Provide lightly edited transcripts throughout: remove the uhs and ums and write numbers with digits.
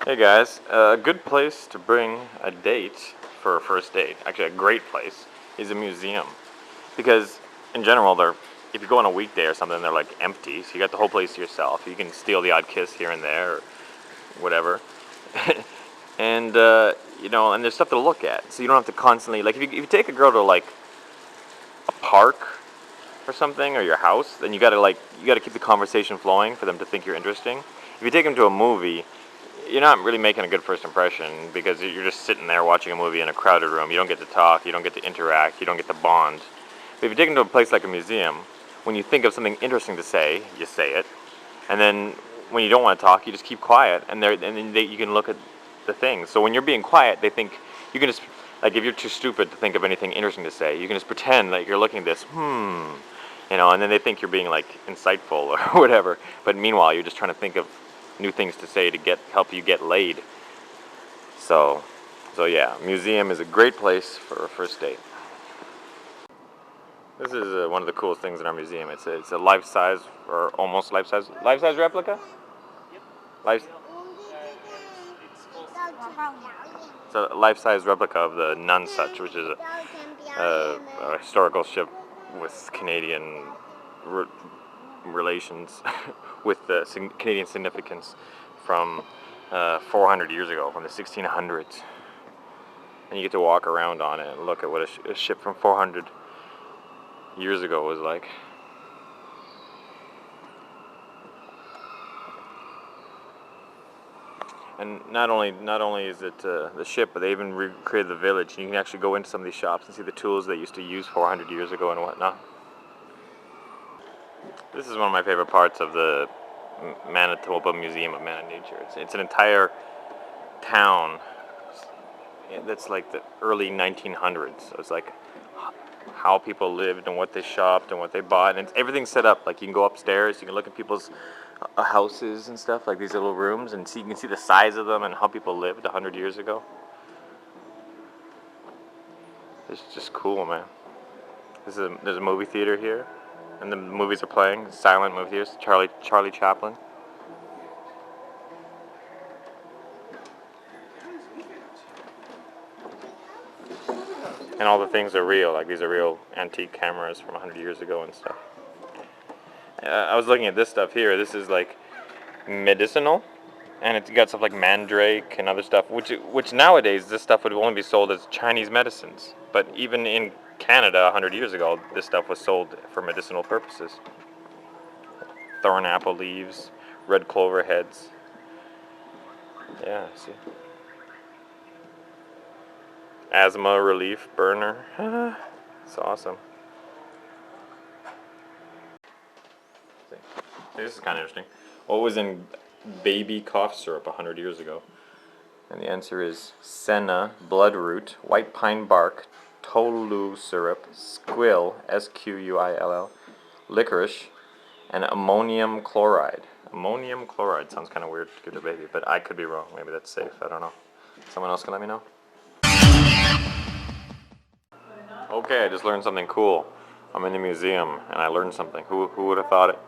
Hey guys, a good place to bring a date for a first date, actually a great place, is a museum. Because in general, if you go on a weekday or something, they're like empty, so you got the whole place to yourself. You can steal the odd kiss here and there, or whatever. And, and there's stuff to look at, so you don't have to constantly, like if you take a girl to like a park or something, or your house, then you gotta keep the conversation flowing for them to think you're interesting. If you take them to a movie, you're not really making a good first impression because you're just sitting there watching a movie in a crowded room. You don't get to talk, you don't get to interact, you don't get to bond. But if you take them to a place like a museum, when you think of something interesting to say, you say it, and then when you don't want to talk, you just keep quiet, and then you can look at the things. So when you're being quiet, they think you can just, like, if you're too stupid to think of anything interesting to say, you can just pretend that you're looking at this, and then they think you're being like insightful or whatever. But meanwhile, you're just trying to think of new things to say to help you get laid. So yeah, museum is a great place for a first date. This is one of the coolest things in our museum. It's a life-size or almost life-size replica. Yep. Life. It's a life-size replica of the Nonsuch, which is a historical ship with Canadian relations, with the Canadian significance from 400 years ago, from the 1600s. And you get to walk around on it and look at what a ship from 400 years ago was like. And not only is it the ship, but they even recreated the village. And you can actually go into some of these shops and see the tools they used to use 400 years ago and whatnot. This is one of my favorite parts of the Manitoba Museum of Man and Nature. It's an entire town that's like the early 1900s. So it's like how people lived and what they shopped and what they bought, and everything's set up. Like you can go upstairs, you can look at people's houses and stuff, like these little rooms, and you can see the size of them and how people lived 100 years ago. It's just cool, man. There's a movie theater here, and the movies are playing. Silent movie theaters. Charlie Chaplin. And all the things are real. Like these are real antique cameras from 100 years ago and stuff. I was looking at this stuff here. This is like medicinal, and it's got stuff like mandrake and other stuff, which nowadays this stuff would only be sold as Chinese medicines. But even in Canada 100 years ago, this stuff was sold for medicinal purposes. Thorn apple leaves, red clover heads. Yeah, see. Asthma relief burner. It's awesome. This is kind of interesting. What was in baby cough syrup 100 years ago? And the answer is senna, bloodroot, white pine bark, tolu syrup, squill, squill, licorice, and ammonium chloride. Ammonium chloride sounds kind of weird to give to a baby, but I could be wrong. Maybe that's safe. I don't know. Someone else can let me know. Okay, I just learned something cool. I'm in the museum and I learned something. Who would have thought it?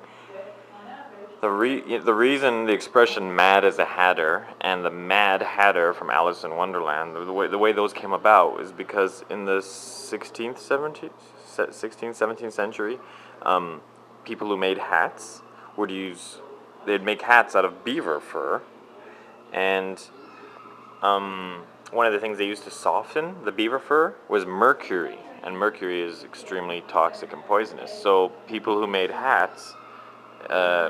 The reason the expression "mad as a hatter" and the Mad Hatter from Alice in Wonderland, the way those came about is because in the 16th, 17th century, people who made hats they'd make hats out of beaver fur, and one of the things they used to soften the beaver fur was mercury, and mercury is extremely toxic and poisonous. So people who made hats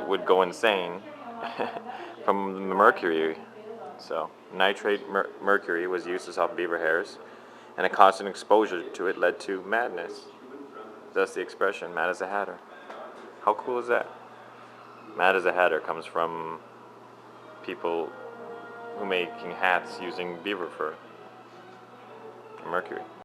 would go insane from the mercury. So nitrate mercury was used to soften beaver hairs, and a constant exposure to it led to madness. Thus the expression "mad as a hatter." How cool is that? Mad as a hatter comes from people who making hats using beaver fur, mercury.